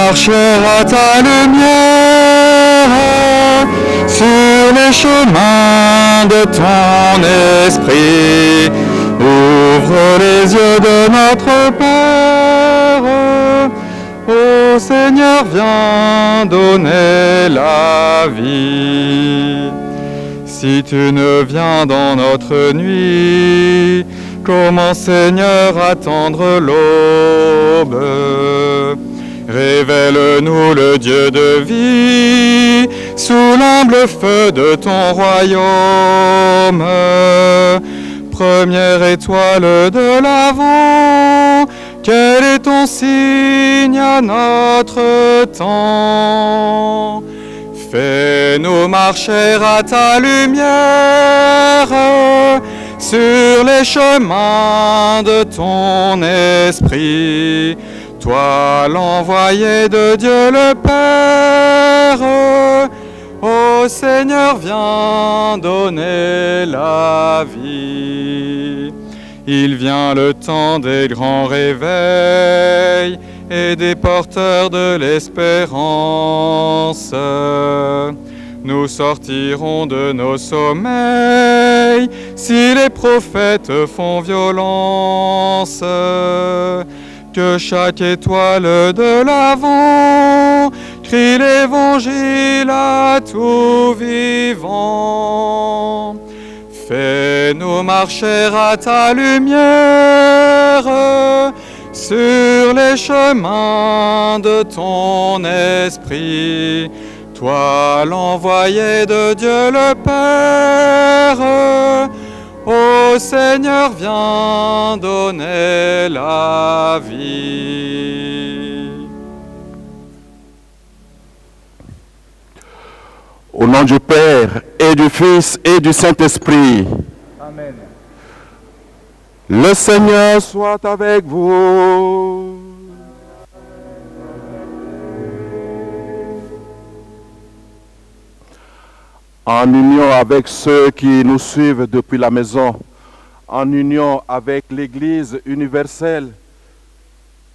marcher à ta lumière sur les chemins de ton esprit. Ouvre les yeux de notre Père. Ô Seigneur, viens donner la vie. Si tu ne viens dans notre nuit, comment, Seigneur, attendre l'aube? Révèle-nous le Dieu de vie, sous l'humble feu de ton royaume. Première étoile de l'avant, quel est ton signe à notre temps? Fais-nous marcher à ta lumière sur les chemins de ton esprit. Toi, l'envoyé de Dieu le Père, ô Seigneur, viens donner la vie. Il vient le temps des grands réveils et des porteurs de l'espérance. Nous sortirons de nos sommeils si les prophètes font violence. Que chaque étoile de l'avant crie l'évangile à tout vivant. Fais-nous marcher à ta lumière sur les chemins de ton esprit. Toi, l'envoyé de Dieu le Père, ô Seigneur, viens donner la vie. Au nom du Père et du Fils et du Saint-Esprit. Amen. Le Seigneur soit avec vous. En union avec ceux qui nous suivent depuis la maison, en union avec l'Église universelle,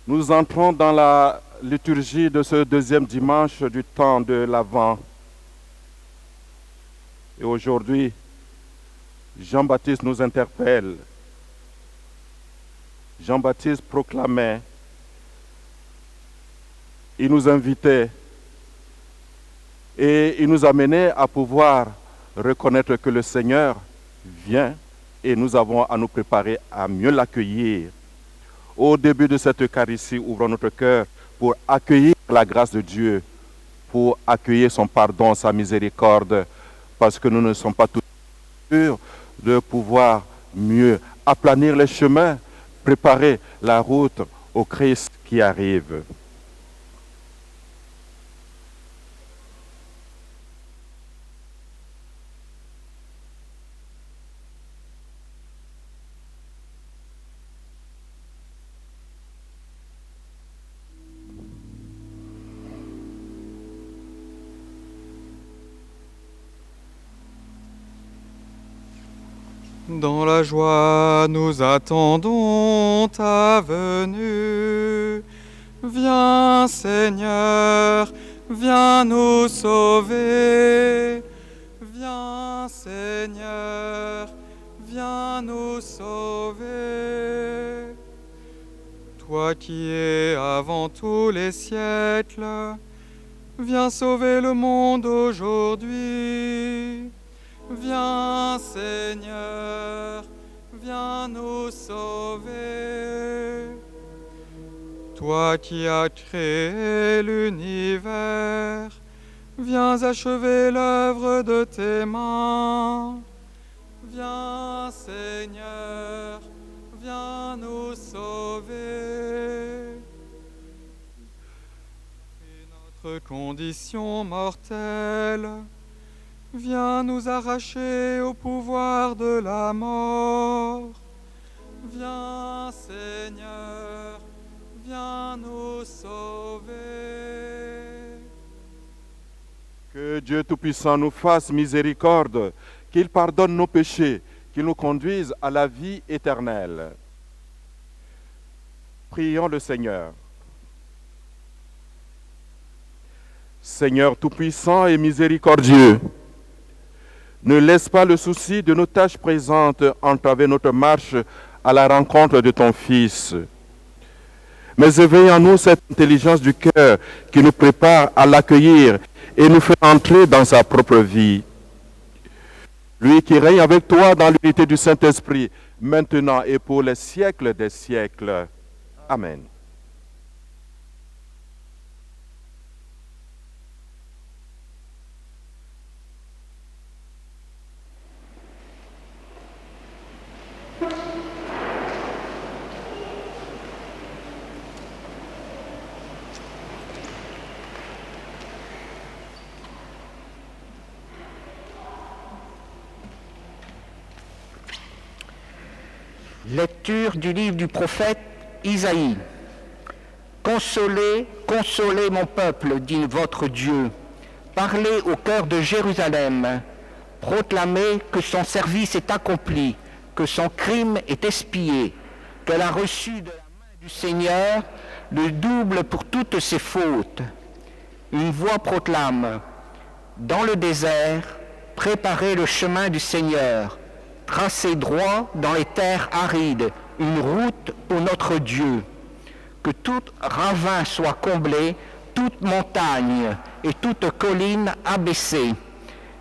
nous entrons dans la liturgie de ce deuxième dimanche du temps de l'Avent. Et aujourd'hui, Jean-Baptiste nous interpelle. Jean-Baptiste proclamait, il nous invitait et il nous amenait à pouvoir reconnaître que le Seigneur vient et nous avons à nous préparer à mieux l'accueillir. Au début de cette Eucharistie, ouvrons notre cœur pour accueillir la grâce de Dieu, pour accueillir son pardon, sa miséricorde, parce que nous ne sommes pas tous sûrs de pouvoir mieux aplanir les chemins, préparer la route au Christ qui arrive. Dans la joie, nous attendons ta venue. Viens, Seigneur, viens nous sauver. Viens, Seigneur, viens nous sauver. Toi qui es avant tous les siècles, viens sauver le monde aujourd'hui. Viens, Seigneur, viens nous sauver. Toi qui as créé l'univers, viens achever l'œuvre de tes mains. Viens, Seigneur, viens nous sauver. Et notre condition mortelle, viens nous arracher au pouvoir de la mort. Viens, Seigneur, viens nous sauver. Que Dieu Tout-Puissant nous fasse miséricorde, qu'il pardonne nos péchés, qu'il nous conduise à la vie éternelle. Prions le Seigneur. Seigneur tout-puissant et miséricordieux, ne laisse pas le souci de nos tâches présentes entraver notre marche à la rencontre de ton Fils. Mais éveille en nous cette intelligence du cœur qui nous prépare à l'accueillir et nous fait entrer dans sa propre vie. Lui qui règne avec toi dans l'unité du Saint-Esprit, maintenant et pour les siècles des siècles. Amen. Lecture du livre du prophète Isaïe. Consolez, consolez mon peuple, dit votre Dieu. Parlez au cœur de Jérusalem. Proclamez que son service est accompli, que son crime est expié, qu'elle a reçu de la main du Seigneur le double pour toutes ses fautes. Une voix proclame, dans le désert, préparez le chemin du Seigneur. Tracez droit dans les terres arides, une route pour notre Dieu. Que tout ravin soit comblé, toute montagne et toute colline abaissée.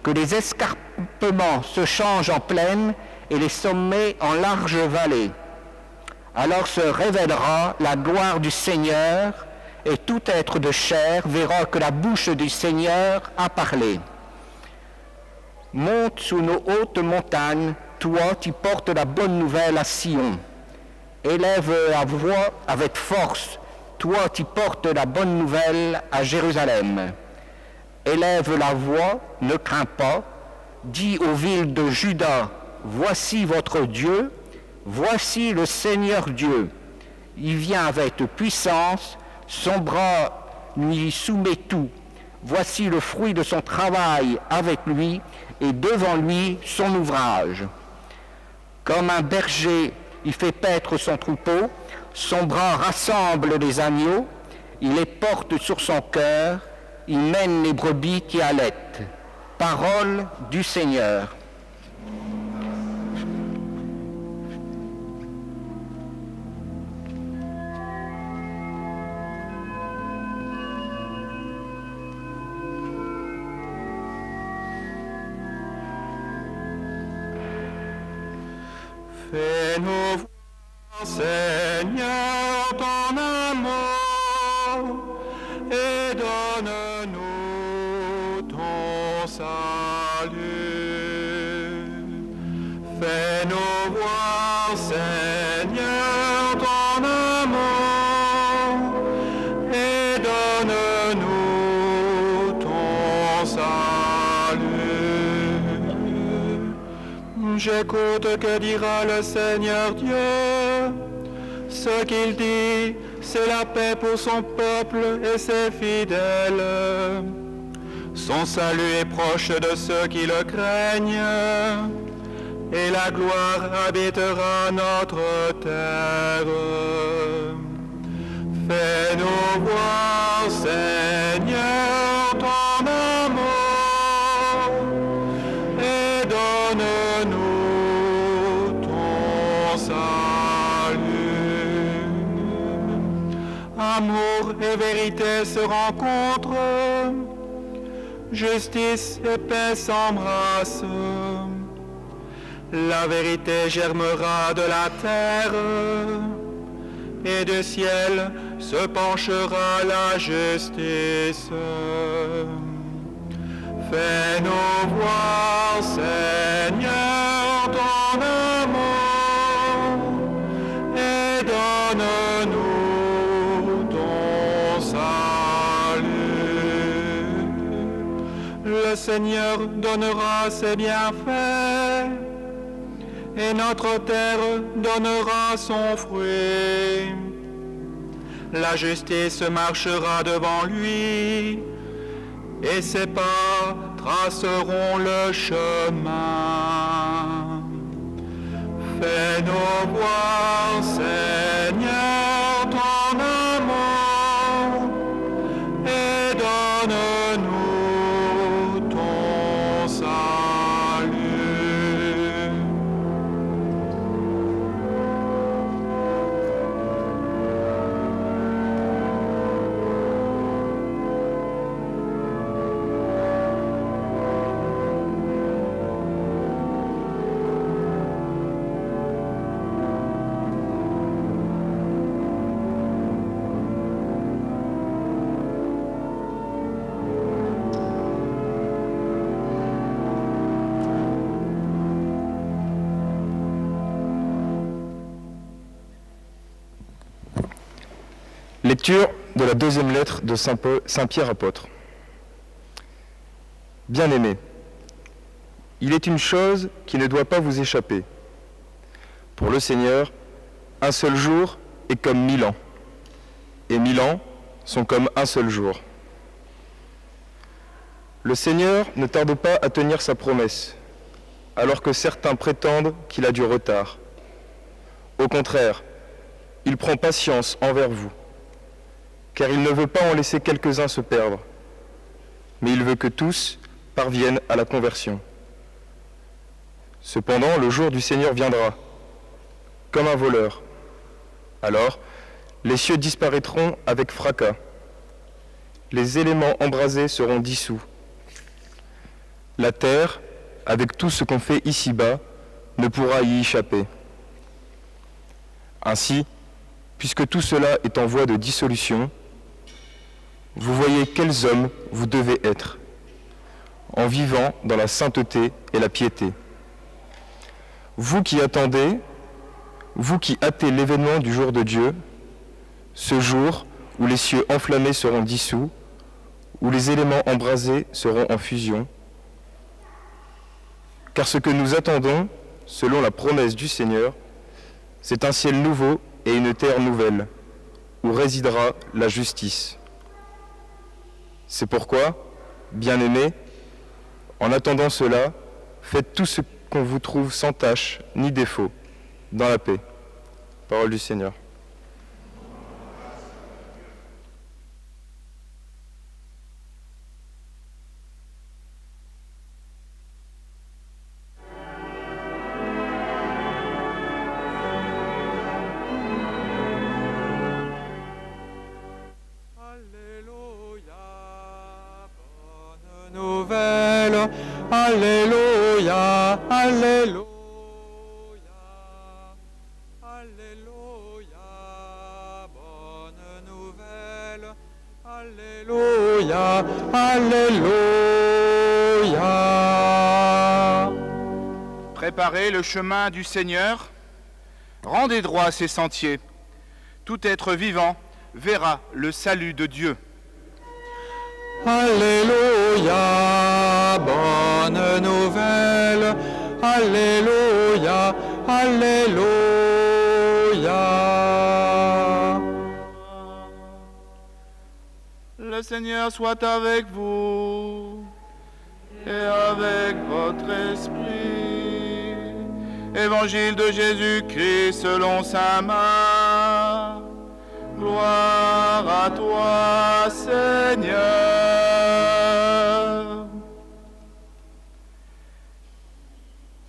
Que les escarpements se changent en plaine et les sommets en larges vallées. Alors se révélera la gloire du Seigneur et tout être de chair verra que la bouche du Seigneur a parlé. Monte sous nos hautes montagnes, toi qui portes la bonne nouvelle à Sion. Élève la voix avec force, toi qui portes la bonne nouvelle à Jérusalem. Élève la voix, ne crains pas, dis aux villes de Juda, voici votre Dieu, voici le Seigneur Dieu. Il vient avec puissance, son bras lui soumet tout. Voici le fruit de son travail avec lui, et devant lui son ouvrage. Comme un berger, il fait paître son troupeau, son bras rassemble les agneaux, il les porte sur son cœur, il mène les brebis qui allaitent. Parole du Seigneur. Fais-nous voir, Seigneur, ton amour et donne-nous ton salut. Fais-nous voir, Seigneur, ton amour et donne-nous ton salut. J'écoute que dira le Seigneur Dieu. Ce qu'il dit, c'est la paix pour son peuple et ses fidèles. Son salut est proche de ceux qui le craignent, et la gloire habitera notre terre. Fais-nous voir, Seigneur, ton amour, et donne-nous ton salut. Amour et vérité se rencontrent, justice et paix s'embrassent. La vérité germera de la terre, et du ciel se penchera la justice. Fais-nous voir, Seigneur, ton amour, et donne-nous ton salut. Le Seigneur donnera ses bienfaits, et notre terre donnera son fruit. La justice marchera devant lui, et ses pas traceront le chemin. Fais-nous voir, Seigneur, ton amour, et donne-nous Lecture de la deuxième lettre de Saint Pierre apôtre. Bien-aimés, il est une chose qui ne doit pas vous échapper. Pour le Seigneur, un seul jour est comme 1000 ans, et 1000 ans sont comme un seul jour. Le Seigneur ne tarde pas à tenir sa promesse, alors que certains prétendent qu'il a du retard. Au contraire, il prend patience envers vous, car il ne veut pas en laisser quelques-uns se perdre, mais il veut que tous parviennent à la conversion. Cependant, le jour du Seigneur viendra, comme un voleur. Alors, les cieux disparaîtront avec fracas, les éléments embrasés seront dissous. La terre, avec tout ce qu'on fait ici-bas, ne pourra y échapper. Ainsi, puisque tout cela est en voie de dissolution, vous voyez quels hommes vous devez être, en vivant dans la sainteté et la piété. Vous qui attendez, vous qui hâtez l'événement du jour de Dieu, ce jour où les cieux enflammés seront dissous, où les éléments embrasés seront en fusion, car ce que nous attendons, selon la promesse du Seigneur, c'est un ciel nouveau et une terre nouvelle, où résidera la justice. C'est pourquoi, bien-aimés, en attendant cela, faites tout ce qu'on vous trouve sans tache ni défaut, dans la paix. Parole du Seigneur. Alléluia, Alléluia, Alléluia, bonne nouvelle, Alléluia, Alléluia. Préparez le chemin du Seigneur, rendez droit ses sentiers. Tout être vivant verra le salut de Dieu. Alléluia, bonne nouvelle, Alléluia, Alléluia. Le Seigneur soit avec vous et avec votre esprit. Évangile de Jésus-Christ selon saint Marc. Gloire à toi, Seigneur.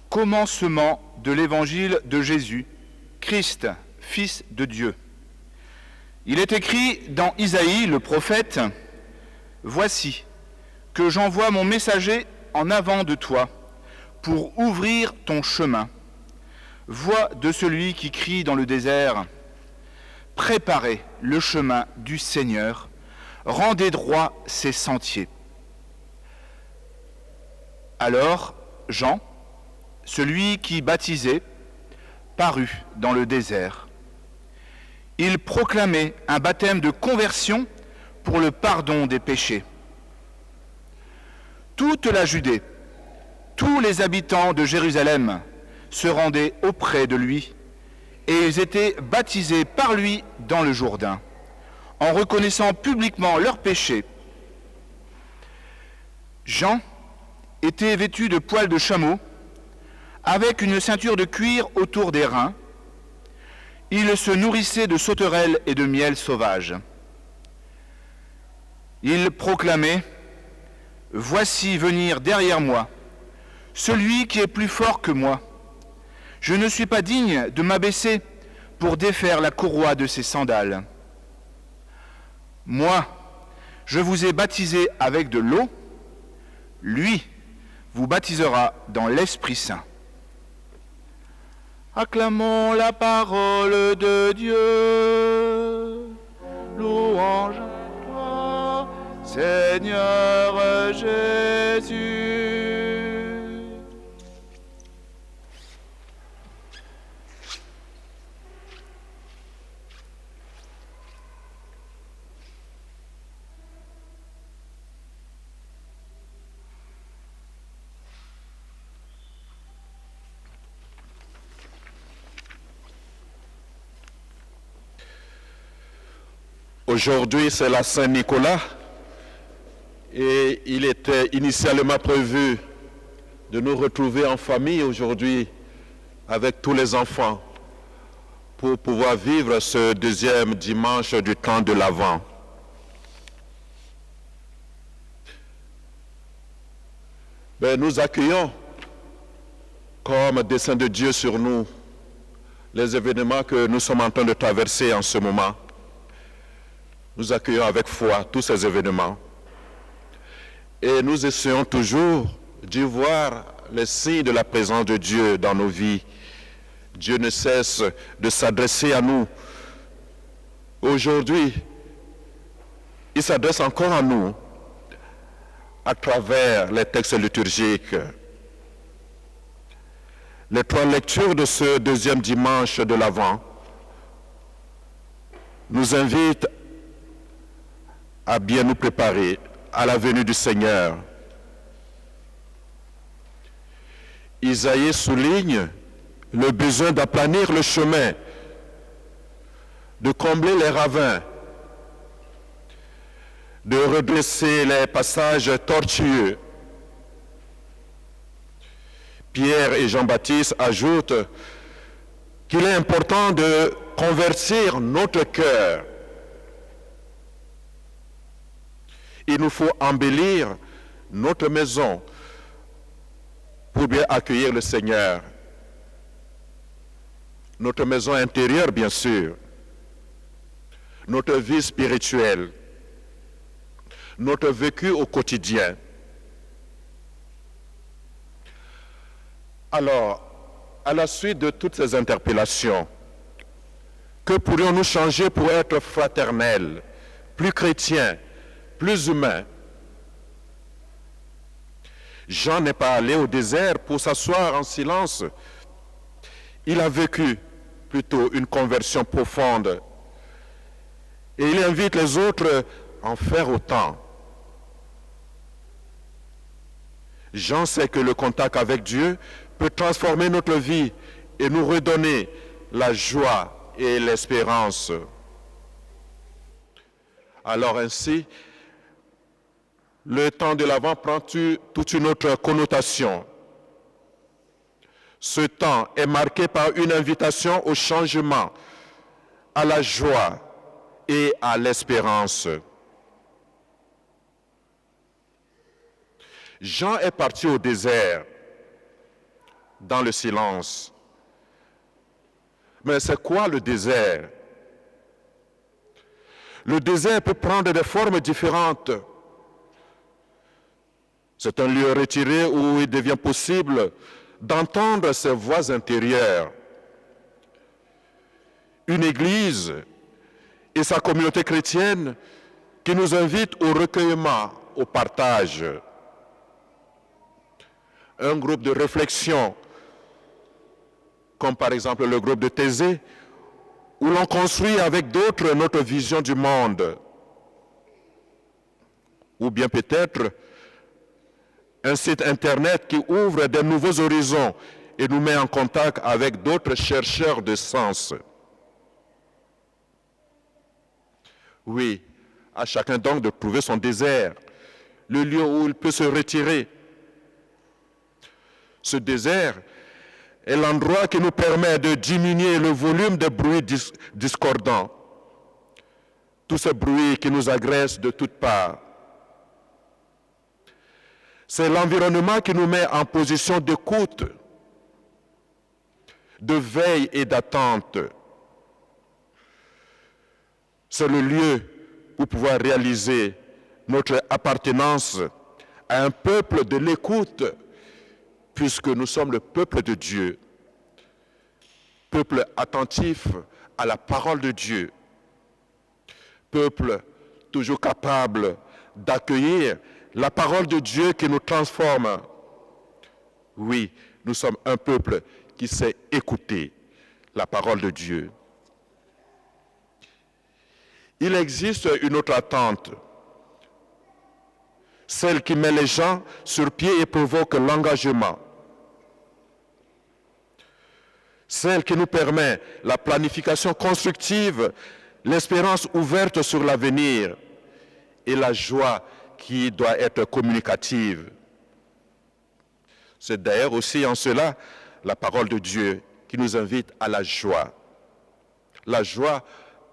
Commencement de l'évangile de Jésus, Christ, Fils de Dieu. Il est écrit dans Isaïe, le prophète, « Voici que j'envoie mon messager en avant de toi pour ouvrir ton chemin. Voix de celui qui crie dans le désert, préparez le chemin du Seigneur, rendez droit ses sentiers. » Alors Jean, celui qui baptisait, parut dans le désert. Il proclamait un baptême de conversion pour le pardon des péchés. Toute la Judée, tous les habitants de Jérusalem se rendaient auprès de lui et ils étaient baptisés par lui dans le Jourdain, en reconnaissant publiquement leurs péchés. Jean était vêtu de poils de chameau, avec une ceinture de cuir autour des reins. Il se nourrissait de sauterelles et de miel sauvage. Il proclamait « Voici venir derrière moi, celui qui est plus fort que moi. Je ne suis pas digne de m'abaisser pour défaire la courroie de ses sandales. Moi, je vous ai baptisé avec de l'eau, lui vous baptisera dans l'Esprit Saint. » Acclamons la parole de Dieu. Louange à toi, Seigneur Jésus. Aujourd'hui, c'est la Saint-Nicolas et il était initialement prévu de nous retrouver en famille aujourd'hui avec tous les enfants pour pouvoir vivre ce deuxième dimanche du temps de l'Avent. Nous accueillons comme dessein de Dieu sur nous les événements que nous sommes en train de traverser en ce moment. Nous accueillons avec foi tous ces événements et nous essayons toujours d'y voir les signes de la présence de Dieu dans nos vies. Dieu ne cesse de s'adresser à nous. Aujourd'hui, il s'adresse encore à nous à travers les textes liturgiques. Les 3 lectures de ce deuxième dimanche de l'Avent nous invitent à bien nous préparer à la venue du Seigneur. Isaïe souligne le besoin d'aplanir le chemin, de combler les ravins, de redresser les passages tortueux. Pierre et Jean-Baptiste ajoutent qu'il est important de convertir notre cœur. Il nous faut embellir notre maison pour bien accueillir le Seigneur. Notre maison intérieure, bien sûr, notre vie spirituelle, notre vécu au quotidien. Alors, à la suite de toutes ces interpellations, que pourrions-nous changer pour être fraternels, plus chrétiens, plus humains? Jean n'est pas allé au désert pour s'asseoir en silence. Il a vécu plutôt une conversion profonde. Et il invite les autres à en faire autant. Jean sait que le contact avec Dieu peut transformer notre vie et nous redonner la joie et l'espérance. Alors ainsi, le temps de l'Avent prend toute une autre connotation. Ce temps est marqué par une invitation au changement, à la joie et à l'espérance. Jean est parti au désert, dans le silence. Mais c'est quoi le désert? Le désert peut prendre des formes différentes. C'est un lieu retiré où il devient possible d'entendre ses voix intérieures. Une église et sa communauté chrétienne qui nous invite au recueillement, au partage. Un groupe de réflexion, comme par exemple le groupe de Thésée, où l'on construit avec d'autres notre vision du monde. Ou bien peut-être un site internet qui ouvre de nouveaux horizons et nous met en contact avec d'autres chercheurs de sens. Oui, à chacun donc de trouver son désert, le lieu où il peut se retirer. Ce désert est l'endroit qui nous permet de diminuer le volume de bruits discordants, tous ces bruits qui nous agressent de toutes parts. C'est l'environnement qui nous met en position d'écoute, de veille et d'attente. C'est le lieu pour pouvoir réaliser notre appartenance à un peuple de l'écoute, puisque nous sommes le peuple de Dieu, peuple attentif à la parole de Dieu, peuple toujours capable d'accueillir la parole de Dieu qui nous transforme. Oui, nous sommes un peuple qui sait écouter la parole de Dieu. Il existe une autre attente, celle qui met les gens sur pied et provoque l'engagement, celle qui nous permet la planification constructive, l'espérance ouverte sur l'avenir et la joie qui doit être communicative. C'est d'ailleurs aussi en cela la parole de Dieu qui nous invite à la joie. La joie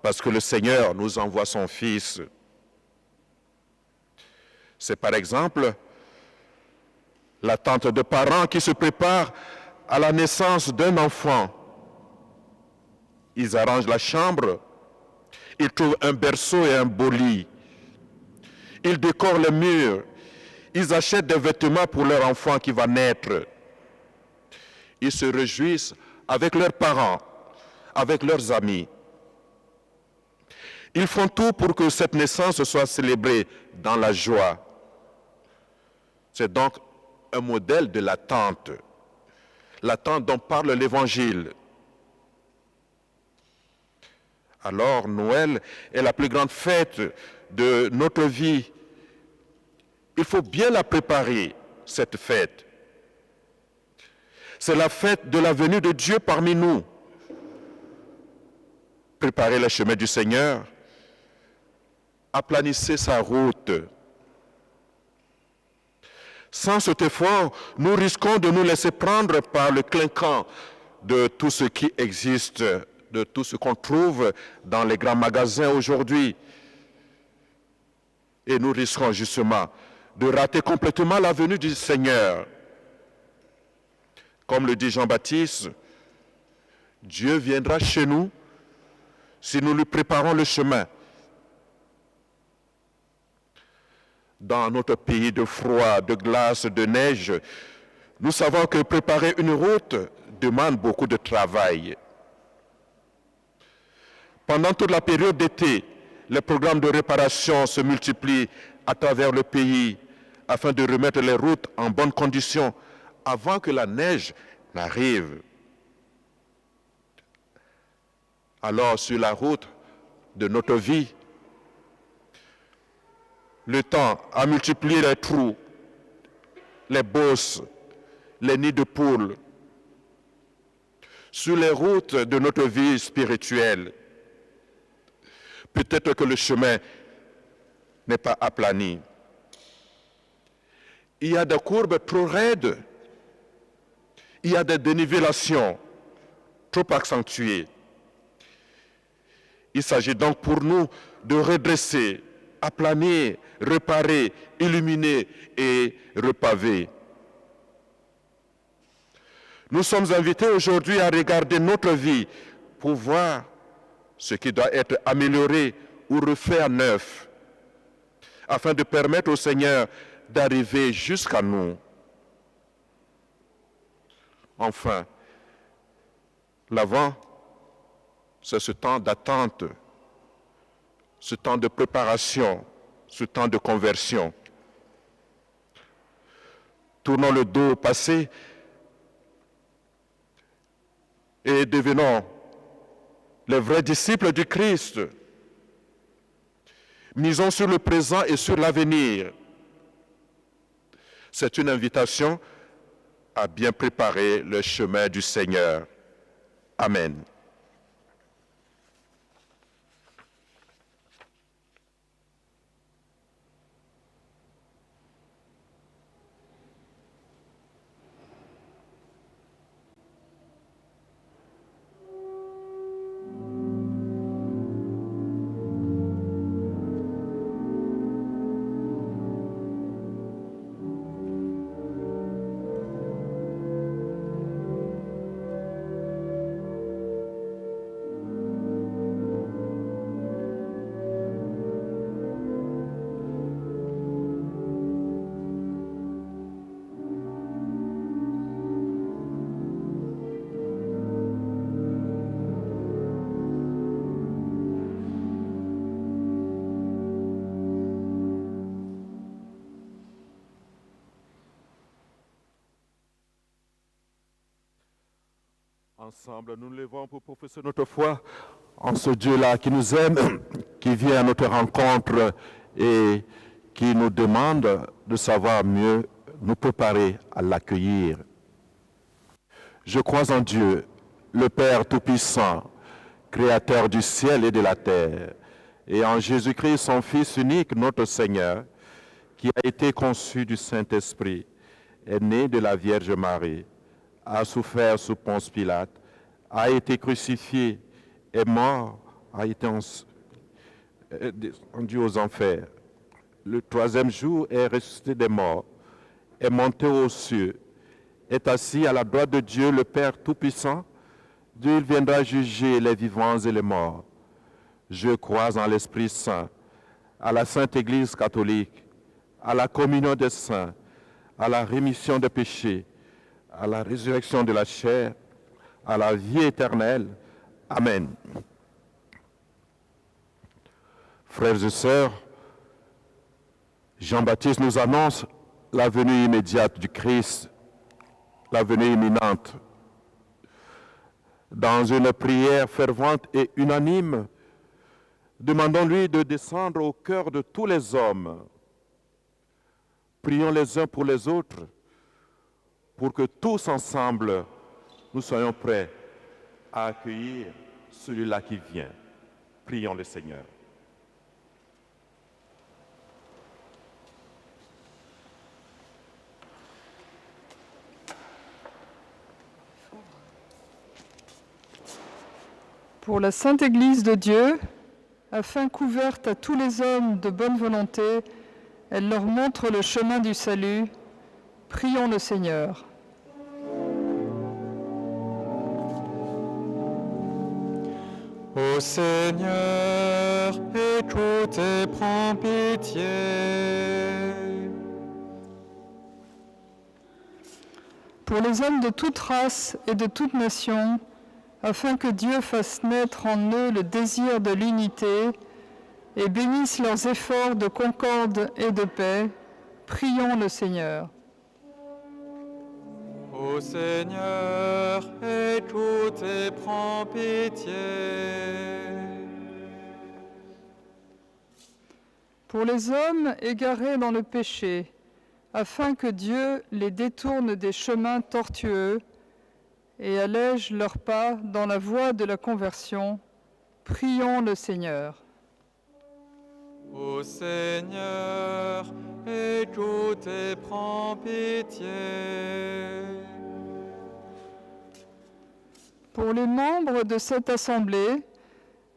parce que le Seigneur nous envoie son Fils. C'est par exemple l'attente de parents qui se préparent à la naissance d'un enfant. Ils arrangent la chambre, ils trouvent un berceau et un beau lit. Ils décorent les murs, ils achètent des vêtements pour leur enfant qui va naître. Ils se réjouissent avec leurs parents, avec leurs amis. Ils font tout pour que cette naissance soit célébrée dans la joie. C'est donc un modèle de l'attente dont parle l'Évangile. Alors, Noël est la plus grande fête de notre vie. Il faut bien la préparer, cette fête. C'est la fête de la venue de Dieu parmi nous. Préparez le chemin du Seigneur, aplanissez sa route. Sans cet effort, nous risquons de nous laisser prendre par le clinquant de tout ce qui existe, de tout ce qu'on trouve dans les grands magasins aujourd'hui. Et nous risquons justement de rater complètement la venue du Seigneur. Comme le dit Jean-Baptiste, Dieu viendra chez nous si nous lui préparons le chemin. Dans notre pays de froid, de glace, de neige, nous savons que préparer une route demande beaucoup de travail. Pendant toute la période d'été, les programmes de réparation se multiplient à travers le pays afin de remettre les routes en bonnes conditions avant que la neige n'arrive. Alors, sur la route de notre vie, le temps a multiplié les trous, les bosses, les nids de poules. Sur les routes de notre vie spirituelle, peut-être que le chemin n'est pas aplani. Il y a des courbes trop raides. Il y a des dénivellations trop accentuées. Il s'agit donc pour nous de redresser, aplanir, réparer, illuminer et repaver. Nous sommes invités aujourd'hui à regarder notre vie pour voir ce qui doit être amélioré ou refait à neuf, afin de permettre au Seigneur d'arriver jusqu'à nous. Enfin, l'avant, c'est ce temps d'attente, ce temps de préparation, ce temps de conversion. Tournons le dos au passé et devenons les vrais disciples du Christ. Misons sur le présent et sur l'avenir. C'est une invitation à bien préparer le chemin du Seigneur. Amen. Ensemble, nous nous levons pour professer notre foi en ce Dieu-là qui nous aime, qui vient à notre rencontre et qui nous demande de savoir mieux nous préparer à l'accueillir. Je crois en Dieu, le Père Tout-Puissant, Créateur du ciel et de la terre, et en Jésus-Christ, son Fils unique, notre Seigneur, qui a été conçu du Saint-Esprit, est né de la Vierge Marie, a souffert sous Ponce Pilate, a été crucifié, est mort, a été descendu aux enfers. Le troisième jour est ressuscité des morts, est monté aux cieux, est assis à la droite de Dieu, le Père Tout-Puissant. Dieu il viendra juger les vivants et les morts. Je crois en l'Esprit Saint, à la Sainte Église catholique, à la communion des saints, à la rémission des péchés, à la résurrection de la chair, à la vie éternelle. Amen. Frères et sœurs, Jean-Baptiste nous annonce la venue immédiate du Christ, la venue imminente. Dans une prière fervente et unanime, demandons-lui de descendre au cœur de tous les hommes. Prions les uns pour les autres, pour que tous ensemble, nous soyons prêts à accueillir celui-là qui vient. Prions le Seigneur. Pour la Sainte Église de Dieu, afin qu'ouverte à tous les hommes de bonne volonté, elle leur montre le chemin du salut, prions le Seigneur. Ô Seigneur, écoute et prends pitié. Pour les hommes de toute race et de toute nation, afin que Dieu fasse naître en eux le désir de l'unité et bénisse leurs efforts de concorde et de paix, prions le Seigneur. Ô Seigneur, écoute et prends pitié. Pour les hommes égarés dans le péché, afin que Dieu les détourne des chemins tortueux et allège leurs pas dans la voie de la conversion, prions le Seigneur. Ô Seigneur, écoute et prends pitié. Pour les membres de cette assemblée,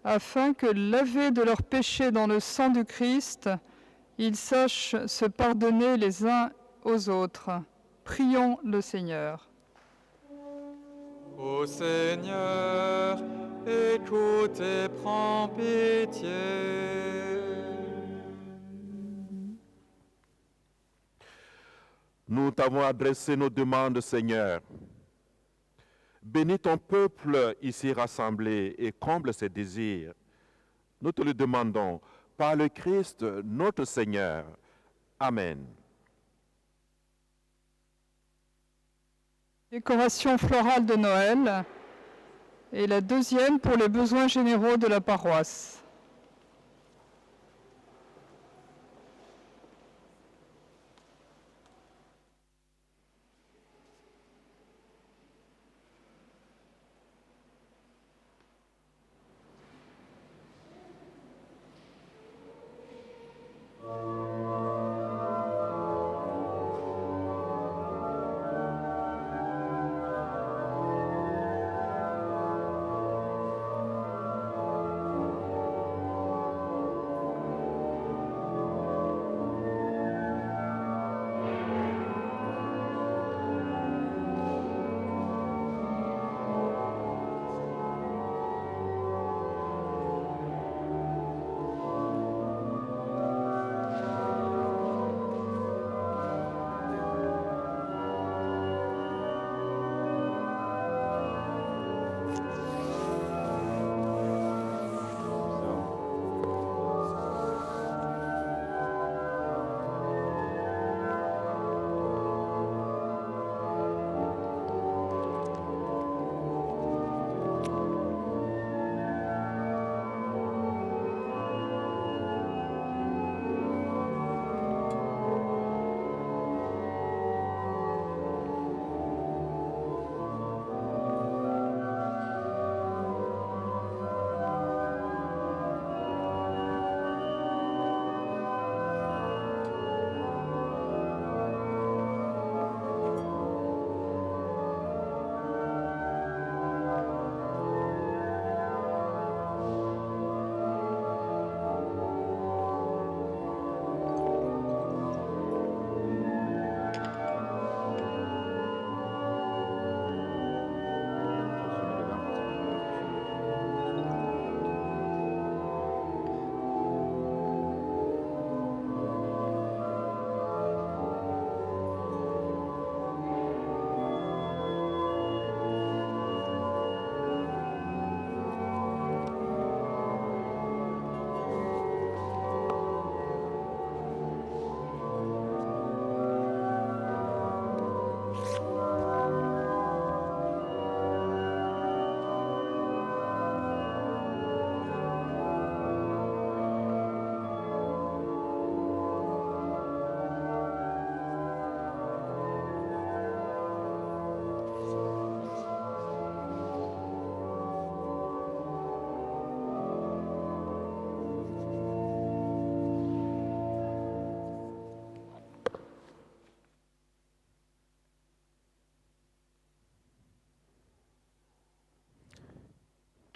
afin que, lavés de leurs péchés dans le sang du Christ, ils sachent se pardonner les uns aux autres, prions le Seigneur. Ô Seigneur, écoute et prends pitié. Nous t'avons adressé nos demandes, Seigneur. Bénis ton peuple ici rassemblé et comble ses désirs. Nous te le demandons par le Christ, notre Seigneur. Amen. Décoration florale de Noël et la deuxième pour les besoins généraux de la paroisse.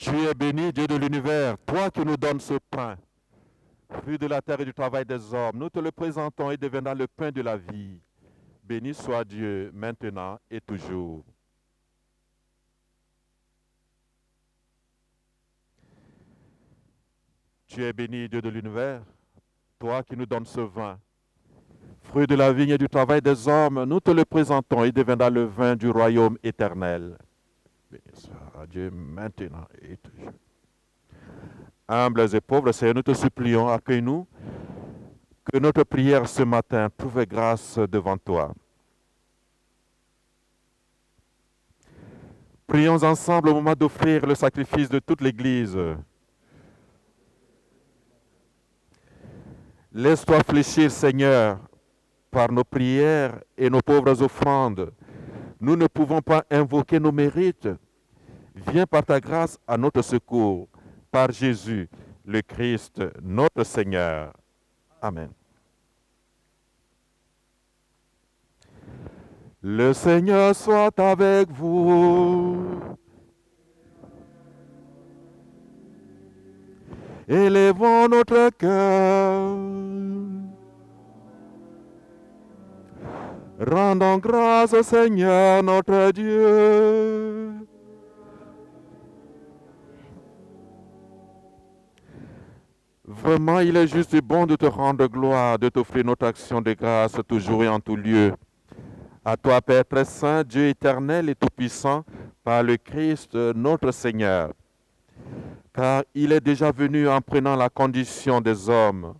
Tu es béni, Dieu de l'univers, toi qui nous donnes ce pain, fruit de la terre et du travail des hommes. Nous te le présentons et deviendra le pain de la vie. Béni soit Dieu, maintenant et toujours. Tu es béni, Dieu de l'univers, toi qui nous donnes ce vin, fruit de la vigne et du travail des hommes. Nous te le présentons et deviendra le vin du royaume éternel. Béni soit Dieu, maintenant et toujours. Humbles et pauvres, Seigneur, nous te supplions, accueille-nous, que notre prière ce matin trouve grâce devant toi. Prions ensemble au moment d'offrir le sacrifice de toute l'Église. Laisse-toi fléchir, Seigneur, par nos prières et nos pauvres offrandes. Nous ne pouvons pas invoquer nos mérites. Viens par ta grâce à notre secours, par Jésus, le Christ, notre Seigneur. Amen. Le Seigneur soit avec vous. Élevons notre cœur. Rendons grâce au Seigneur notre Dieu. Vraiment, il est juste et bon de te rendre gloire, de t'offrir notre action de grâce toujours et en tout lieu. À toi, Père très saint, Dieu éternel et tout-puissant, par le Christ notre Seigneur. Car il est déjà venu en prenant la condition des hommes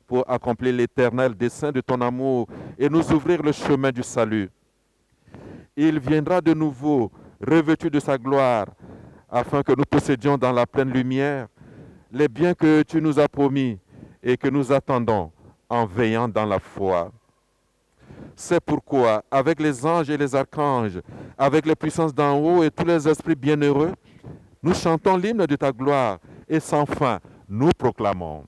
pour accomplir l'éternel dessein de ton amour et nous ouvrir le chemin du salut. Il viendra de nouveau, revêtu de sa gloire, afin que nous possédions dans la pleine lumière les biens que tu nous as promis et que nous attendons en veillant dans la foi. C'est pourquoi, avec les anges et les archanges, avec les puissances d'en haut et tous les esprits bienheureux, nous chantons l'hymne de ta gloire et sans fin, nous proclamons.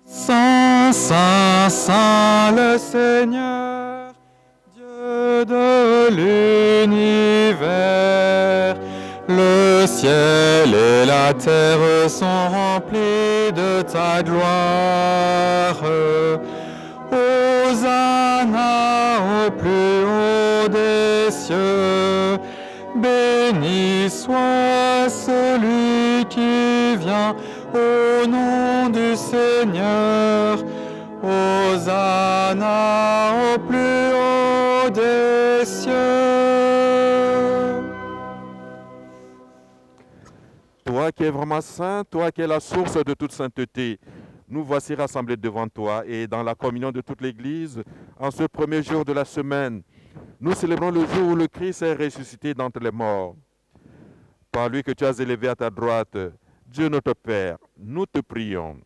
Saint, Saint, Saint le Seigneur, Dieu de l'univers, le ciel et la terre sont remplis de ta gloire. Hosanna au plus haut des cieux, béni soit celui qui vient au nom du Seigneur. Hosanna au plus haut des cieux. Toi qui es vraiment saint, toi qui es la source de toute sainteté, nous voici rassemblés devant toi et dans la communion de toute l'Église, en ce premier jour de la semaine, nous célébrons le jour où le Christ est ressuscité d'entre les morts. Par lui que tu as élevé à ta droite, Dieu notre Père, nous te prions.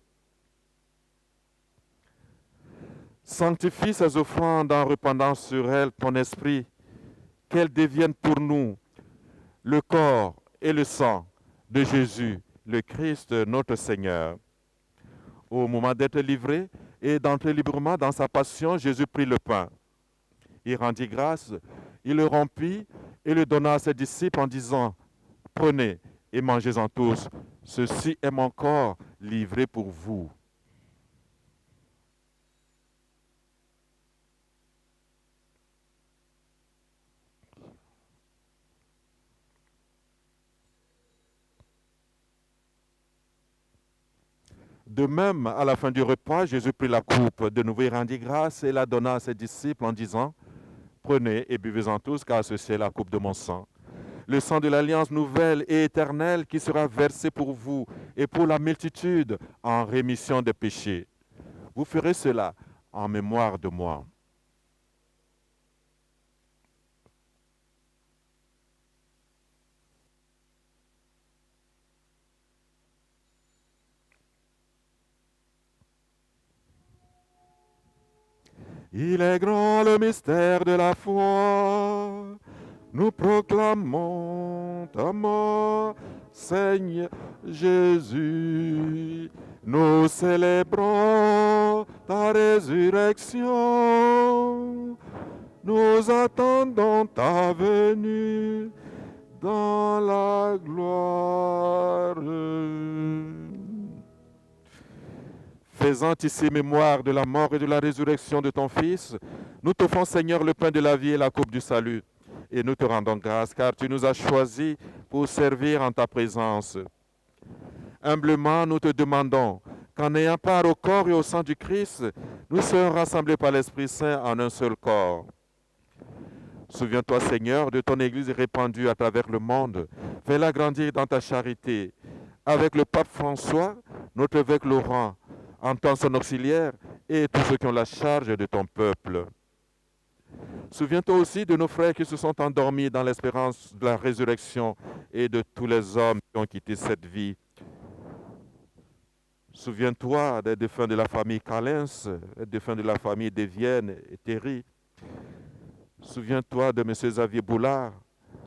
Sanctifie ces offrandes en répandant sur elles ton esprit, qu'elles deviennent pour nous le corps et le sang de Jésus, le Christ, notre Seigneur. Au moment d'être livré et d'entrer librement dans sa passion, Jésus prit le pain. Il rendit grâce, il le rompit et le donna à ses disciples en disant, « Prenez et mangez-en tous, ceci est mon corps livré pour vous. » De même, à la fin du repas, Jésus prit la coupe, de nouveau il rendit grâce et la donna à ses disciples en disant, « Prenez et buvez-en tous, car ceci est la coupe de mon sang. Le sang de l'alliance nouvelle et éternelle qui sera versé pour vous et pour la multitude en rémission des péchés. Vous ferez cela en mémoire de moi. » Il est grand le mystère de la foi. Nous proclamons ta mort, Seigneur Jésus. Nous célébrons ta résurrection. nous attendons ta venue dans la gloire. Faisant ici mémoire de la mort et de la résurrection de ton Fils, nous t'offrons, Seigneur, le pain de la vie et la coupe du salut. Et nous te rendons grâce, car tu nous as choisis pour servir en ta présence. Humblement, nous te demandons qu'en ayant part au corps et au sang du Christ, nous soyons rassemblés par l'Esprit Saint en un seul corps. Souviens-toi, Seigneur, de ton Église répandue à travers le monde. Fais-la grandir dans ta charité. Avec le pape François, notre évêque Laurent, en tant son auxiliaire, et tous ceux qui ont la charge de ton peuple. Souviens-toi aussi de nos frères qui se sont endormis dans l'espérance de la résurrection et de tous les hommes qui ont quitté cette vie. Souviens-toi des défunts de la famille Calens, des défunts de la famille Devienne et Terry. Souviens-toi de M. Xavier Boulard.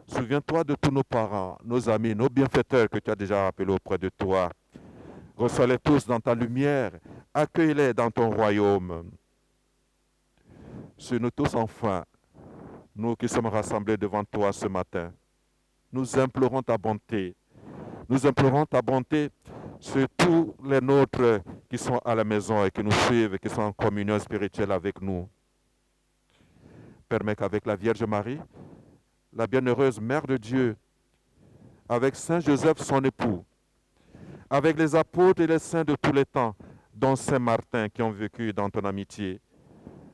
Souviens-toi de tous nos parents, nos amis, nos bienfaiteurs que tu as déjà appelés auprès de toi. Reçois-les tous dans ta lumière. Accueille-les dans ton royaume. Sur nous tous enfin, nous qui sommes rassemblés devant toi ce matin, nous implorons ta bonté. Nous implorons ta bonté sur tous les nôtres qui sont à la maison et qui nous suivent et qui sont en communion spirituelle avec nous. Permets qu'avec la Vierge Marie, la bienheureuse Mère de Dieu, avec Saint Joseph son époux, avec les apôtres et les saints de tous les temps, dont Saint Martin qui ont vécu dans ton amitié,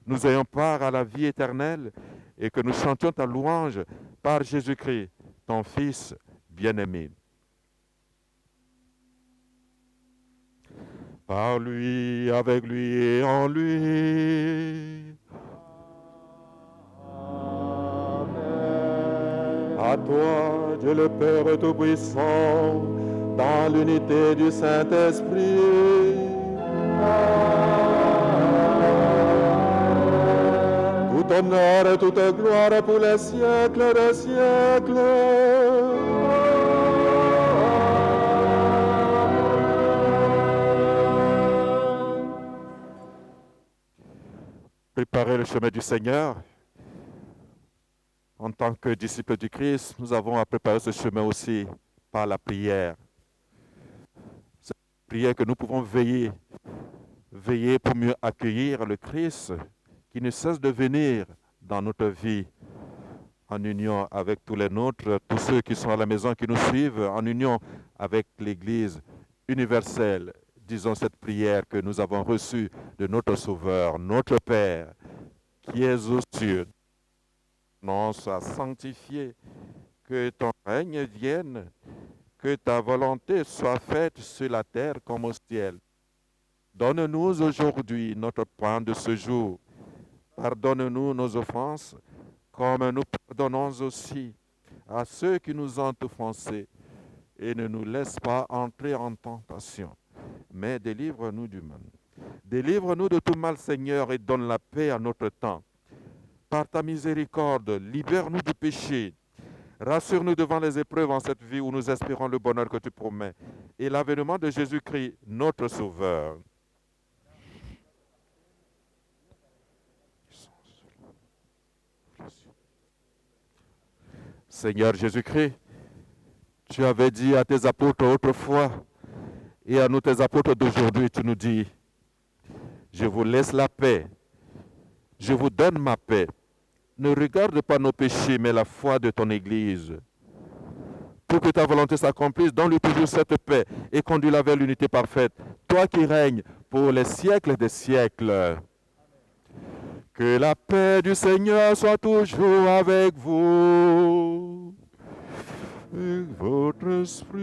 nous ayons part à la vie éternelle et que nous chantions ta louange par Jésus-Christ, ton Fils bien-aimé. Par lui, avec lui et en lui. Amen. À toi, Dieu le Père Tout-Puissant, dans l'unité du Saint-Esprit. Tout honneur et toute gloire pour les siècles des siècles. Préparer le chemin du Seigneur. En tant que disciples du Christ, nous avons à préparer ce chemin aussi par la prière. C'est la prière que nous pouvons veiller pour mieux accueillir le Christ qui ne cesse de venir dans notre vie en union avec tous les nôtres, tous ceux qui sont à la maison, qui nous suivent, en union avec l'Église universelle. Disons cette prière que nous avons reçue de notre Sauveur, notre Père, qui es aux cieux. Ton nom soit sanctifié, que ton règne vienne, que ta volonté soit faite sur la terre comme au ciel. Donne-nous aujourd'hui notre pain de ce jour. Pardonne-nous nos offenses, comme nous pardonnons aussi à ceux qui nous ont offensés. Et ne nous laisse pas entrer en tentation, mais délivre-nous du mal. Délivre-nous de tout mal, Seigneur, et donne la paix à notre temps. Par ta miséricorde, libère-nous du péché. Rassure-nous devant les épreuves en cette vie où nous espérons le bonheur que tu promets et l'avènement de Jésus-Christ, notre Sauveur. Seigneur Jésus-Christ, tu avais dit à tes apôtres autrefois et à nous tes apôtres d'aujourd'hui, tu nous dis, je vous laisse la paix, je vous donne ma paix. Ne regarde pas nos péchés, mais la foi de ton Église. Pour que ta volonté s'accomplisse, donne-lui toujours cette paix et conduis-la vers l'unité parfaite. Toi qui règnes pour les siècles des siècles. Que la paix du Seigneur soit toujours avec vous. Et votre esprit.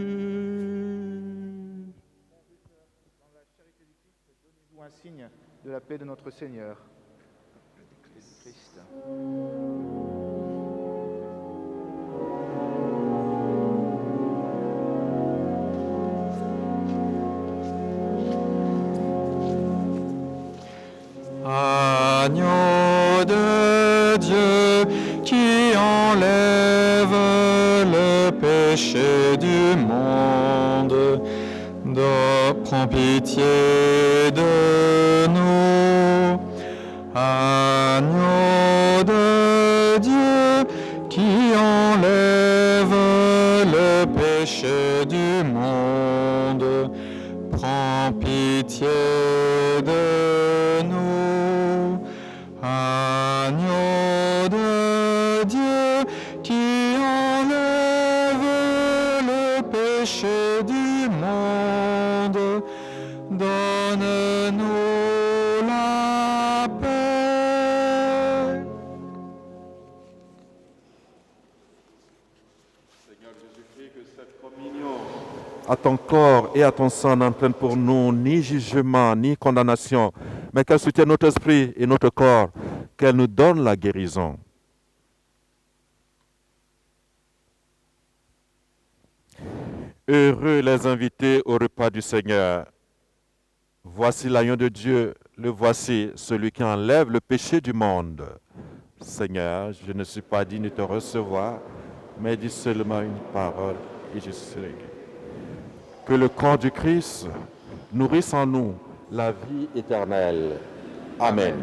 Dans la charité du Christ, donnez-nous un signe de la paix de notre Seigneur. Christ. Agneau de Dieu qui enlève le péché du monde, prends pitié de nous. Agneau de le péché du monde, prends pitié de nous. Agneau de Dieu, qui enlève le péché du monde, donne-nous la paix. Seigneur Jésus-Christ, que cette communion à ton corps et à ton sang n'entraîne pour nous ni jugement, ni condamnation, mais qu'elle soutienne notre esprit et notre corps, qu'elle nous donne la guérison. Heureux les invités au repas du Seigneur. Voici l'agneau de Dieu, le voici, celui qui enlève le péché du monde. Seigneur, je ne suis pas digne de te recevoir, mais dis seulement une parole et je serai guéri. Que le corps du Christ nourrisse en nous la vie éternelle. Amen.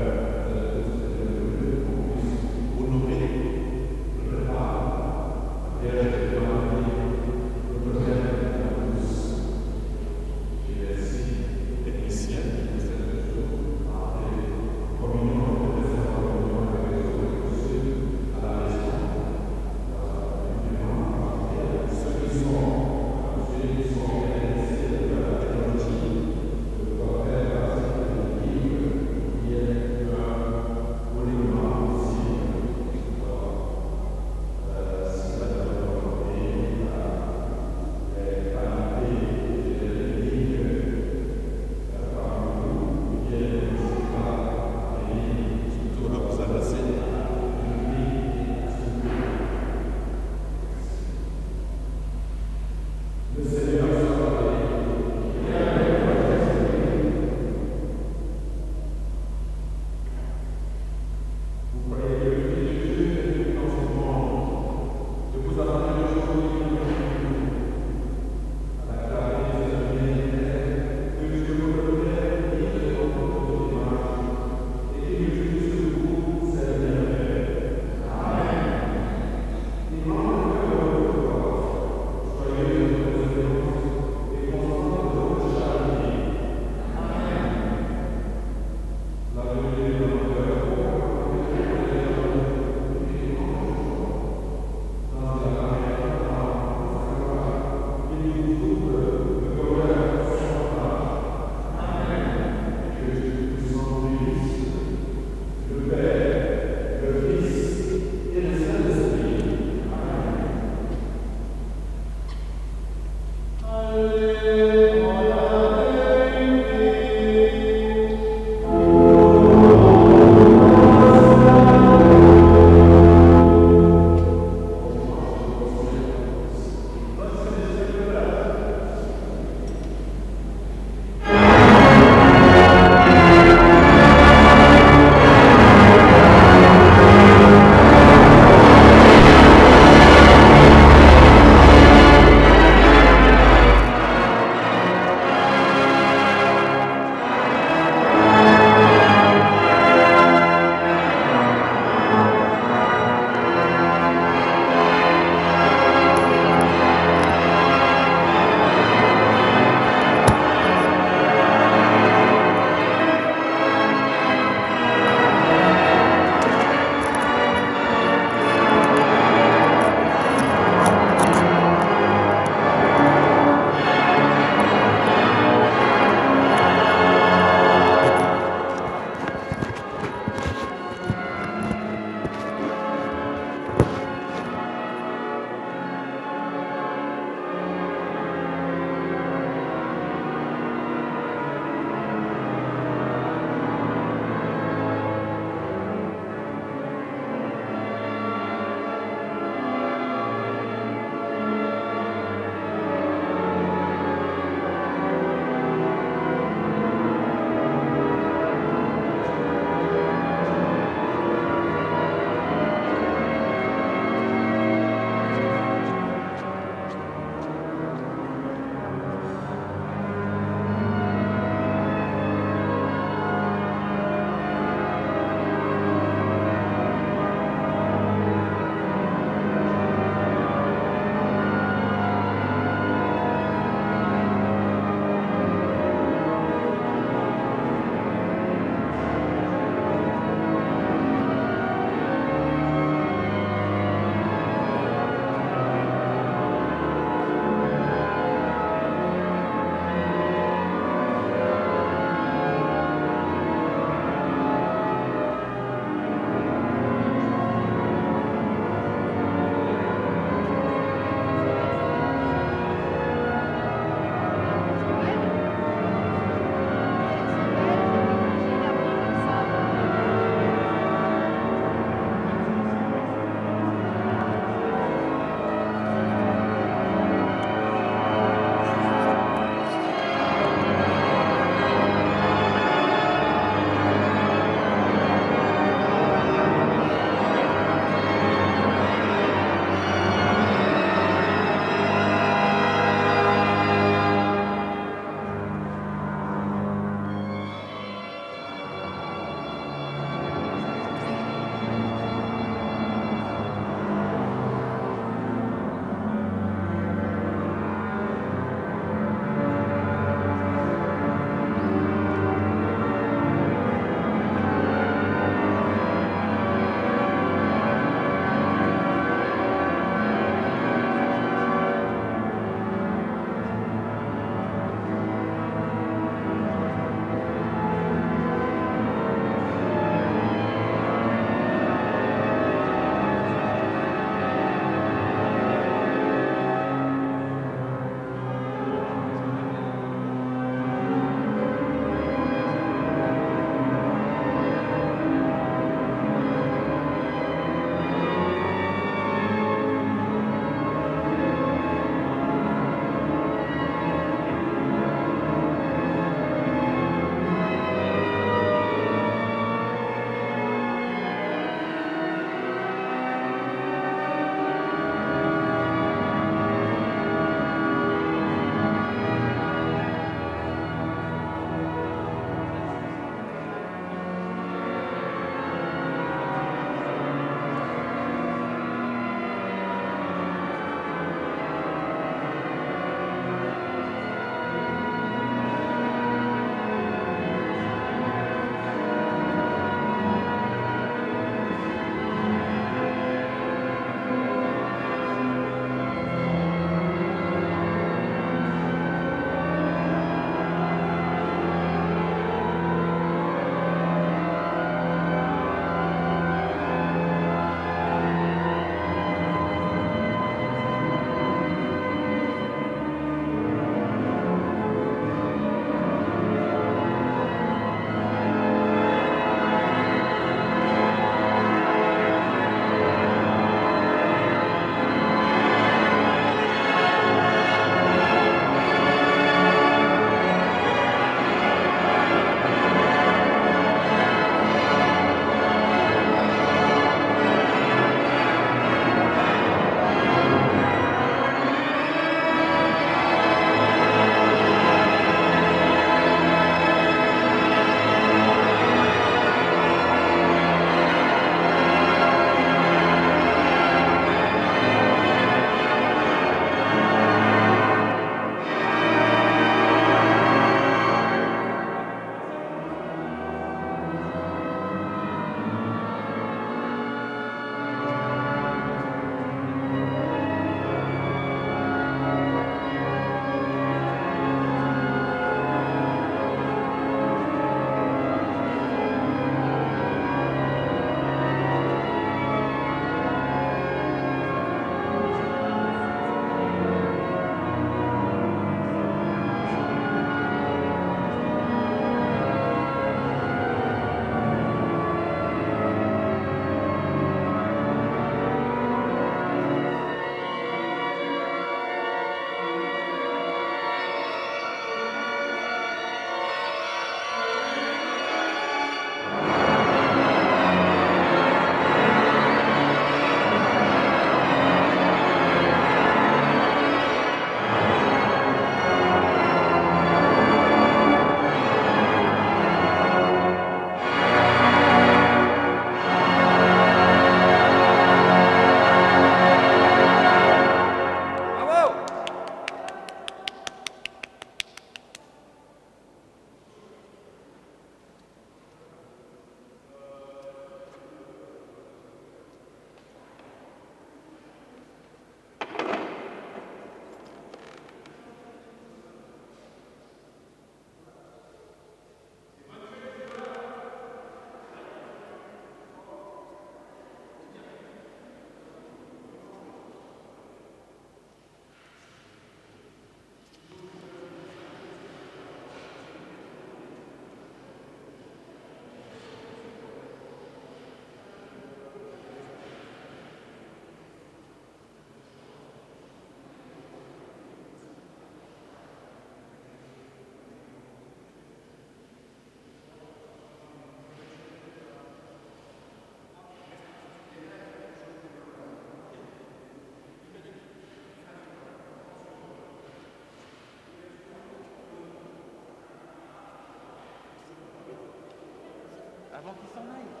avant qu'il s'en aille.